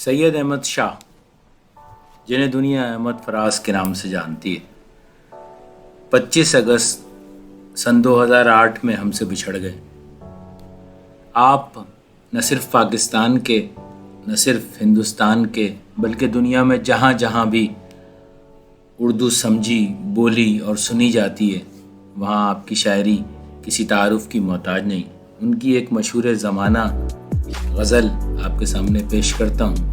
सैयद अहमद शाह, जिन्हें दुनिया अहमद फराज के नाम से जानती है, 25 अगस्त सन 2008 में हमसे बिछड़ गए। आप न सिर्फ पाकिस्तान के, न सिर्फ हिंदुस्तान के, बल्कि दुनिया में जहाँ जहाँ भी उर्दू समझी, बोली और सुनी जाती है, वहाँ आपकी शायरी किसी तारुफ की मोहताज नहीं। उनकी एक मशहूर ज़माना गज़ल आपके सामने पेश करता हूँ।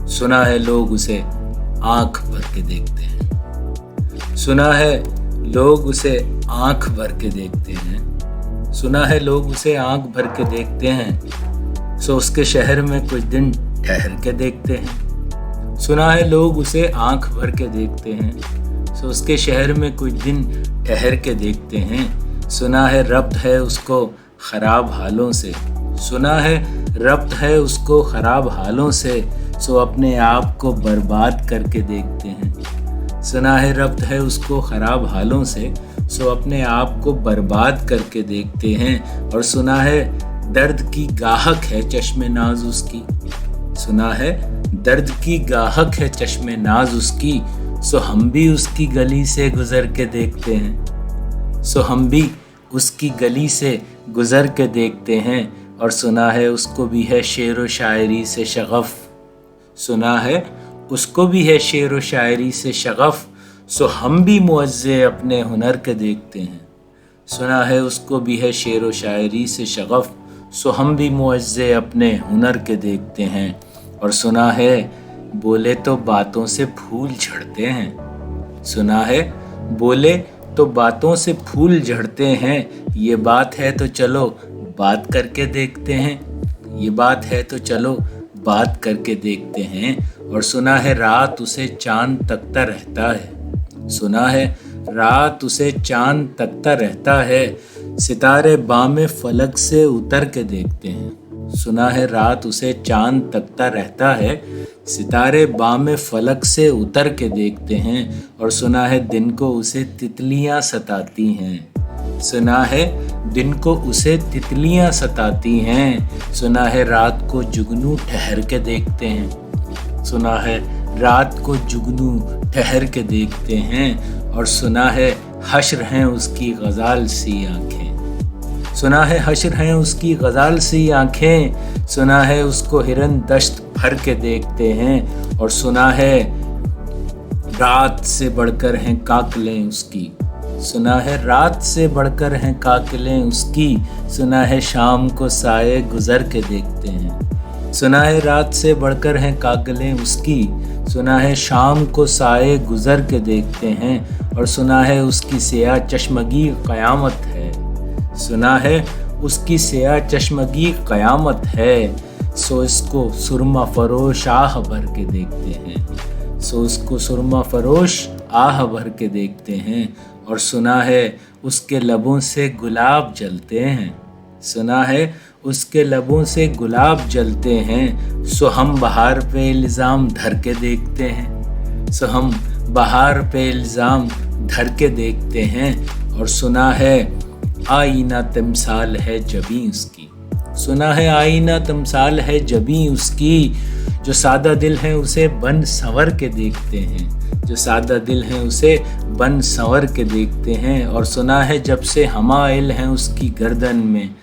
सुना है लोग उसे आँख भर के देखते हैं, सुना है लोग उसे आँख भर के देखते हैं, सुना है लोग उसे आँख भर के देखते हैं, सो उसके शहर में कुछ दिन ठहर के देखते हैं। सुना है लोग उसे आँख भर के देखते हैं, सो उसके शहर में कुछ दिन ठहर के देखते हैं। सुना है रब्त है उसको ख़राब हालों से, सुना है रब्त है उसको ख़राब हालों से, सो अपने आप को बर्बाद करके देखते हैं। सुना है रब्त है उसको ख़राब हालों से, सो अपने आप को बर्बाद करके देखते हैं। और सुना है दर्द की गाहक है चश्मे नाज उसकी, सुना है दर्द की गाहक है चश्मे नाज उसकी, सो हम भी उसकी गली से गुज़र के देखते हैं, सो हम भी उसकी गली से गुज़र के देखते हैं। और सुना है उसको भी है शेर व शायरी से शगफ़, सुना है उसको भी है शेर व शायरी से शगफ़, सो हम भी मुअज़्ज़े अपने हुनर के देखते हैं। सुना है उसको भी है शेर व शायरी से शगफ़, सो हम भी मुअज़्ज़े अपने हुनर के देखते हैं। और सुना है बोले तो बातों से फूल झड़ते हैं, सुना है बोले तो बातों से फूल झड़ते हैं, ये बात है तो चलो बात करके देखते हैं, ये बात है तो चलो बात करके देखते हैं। और सुना है रात उसे चांद तकता रहता है, सुना है रात उसे चांद तकता रहता है, सितारे बामे फलक से उतर के देखते हैं। सुना है रात उसे चांद तकता रहता है, सितारे बामे फलक से उतर के देखते हैं। और सुना है दिन को उसे तितलियां सताती हैं, सुना है दिन को उसे तितलियां सताती हैं, सुना है रात को जुगनू ठहर के देखते हैं, सुना है रात को जुगनू ठहर के देखते हैं। और सुना है हश्र हैं उसकी गज़ाल सी आँखें, सुना है हश्र हैं उसकी गज़ाल सी आँखें, सुना है उसको हिरन दश्त भर के देखते हैं। और सुना है रात से बढ़कर हैं काकलें उसकी, सुना है रात से बढ़कर हैं काकलें उसकी, सुना है शाम को साए गुज़र के देखते हैं। सुना है रात से बढ़कर हैं काकलें उसकी, सुना है शाम को साए गुज़र के देखते हैं। और सुना है उसकी सिया चश्मगी क़यामत है, सुना है उसकी सिया चश्मगी क़यामत है, सो इसको सुरमा फरोश आह भर के देखते हैं, सो उसको सुरमा फरोश आह भर के देखते हैं। और सुना है उसके लबों से गुलाब जलते हैं, सुना है उसके लबों से गुलाब जलते हैं, सो हम बहार पे इल्ज़ाम धर के देखते हैं, सो हम बहार पे इल्ज़ाम धर के देखते हैं। और सुना है आईना तमसाल है जबीं उसकी, सुना है आईना तमसाल है जबीं उसकी, जो सादा दिल है उसे बन संवर के देखते हैं, जो सादा दिल है उसे बन संवर के देखते हैं। और सुना है जब से हमाइल हैं उसकी गर्दन में,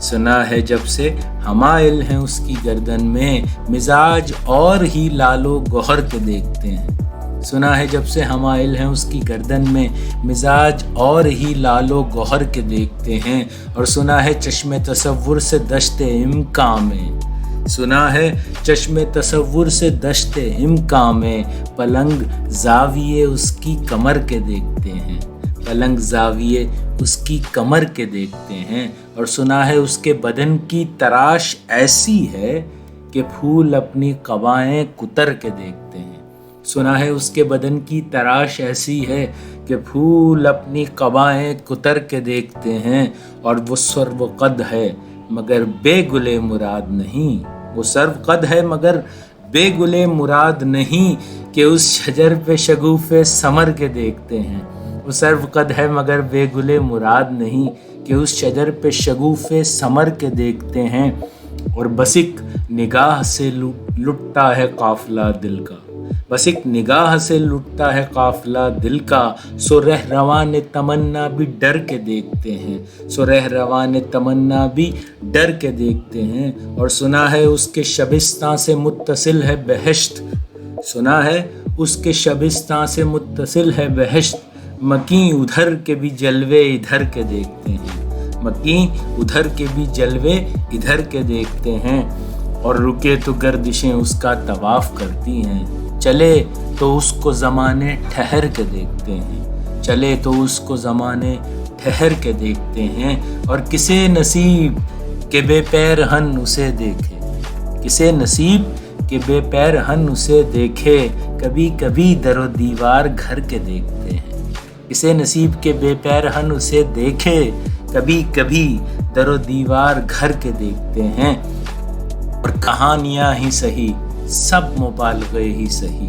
सुना है जब से हमाइल हैं उसकी गर्दन में, मिजाज और ही लालो गौहर के देखते हैं, सुना है जब से हमाइल हैं उसकी गर्दन में, मिजाज और ही लालो गौहर के देखते हैं। और सुना है चश्मे तसव्वुर से दश्ते इम्कां में, सुना है चश्मे तसव्वुर से दश्ते इम्कां में, पलंग ज़ाविये उसकी कमर के देखते हैं, पलंग ज़ाविये उसकी कमर के देखते हैं। और सुना है उसके बदन की तराश ऐसी है कि फूल अपनी क़बाएँ कुतर के देखते हैं, सुना है उसके बदन की तराश ऐसी है कि फूल अपनी क़बाएँ कुतर के देखते हैं। और वो सर्वक़द है मगर बेगुले मुराद नहीं, वो सर्वक़द है मगर बेगुले मुराद नहीं, कि उस शजर पे शगुफ़े समर के देखते हैं, वो सर्वक़द है मगर बेगुले मुराद नहीं, कि उस शजर पे शगुफ़े समर के देखते हैं। اور بس ایک نگاہ سے لٹتا ہے قافلہ دل کا، بس ایک نگاہ سے لٹتا ہے قافلہ دل کا، سو رہروان تمنا بھی ڈر کے دیکھتے ہیں، سو رہروان تمنا بھی ڈر کے دیکھتے ہیں، اور سنا ہے اس کے شبستان سے متصل ہے بہشت، سنا ہے اس کے شبستان سے متصل ہے بہشت، مکیں ادھر کے بھی جلوے ادھر کے دیکھتے ہیں، مکیں ادھر کے بھی جلوے ادھر کے دیکھتے ہیں، اور رکے تو گردشیں اس کا طواف کرتی ہیں، چلے تو اس کو زمانے ٹھہر کے دیکھتے ہیں، چلے تو اس کو زمانے ٹھہر کے دیکھتے ہیں، اور کسے نصیب کہ بے پیر ہن اسے دیکھے، کسے نصیب کہ بے پیر ہن اسے دیکھے، کبھی کبھی در و دیوار گھر کے دیکھتے ہیں، کسے نصیب کے بے پیر ہن اسے دیکھے، کبھی کبھی در و دیوار گھر کے دیکھتے ہیں، اور کہانیاں ہی سہی سب مبالغے ہی سہی،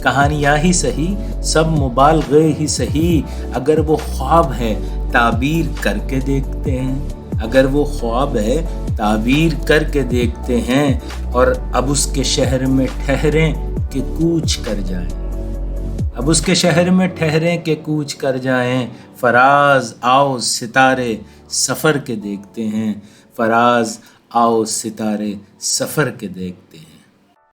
کہانیاں ہی سہی سب مبالغے ہی سہی، اگر وہ خواب ہے تعبیر کر کے دیکھتے ہیں، اگر وہ خواب ہے تعبیر کر کے دیکھتے ہیں، اور اب اس کے شہر میں ٹھہریں کہ کوچ کر جائیں، اب اس کے شہر میں ٹھہریں کہ کوچ کر جائیں، فراز آؤ ستارے سفر کے دیکھتے ہیں، فراز آؤ ستارے سفر کے دیکھتے ہیں۔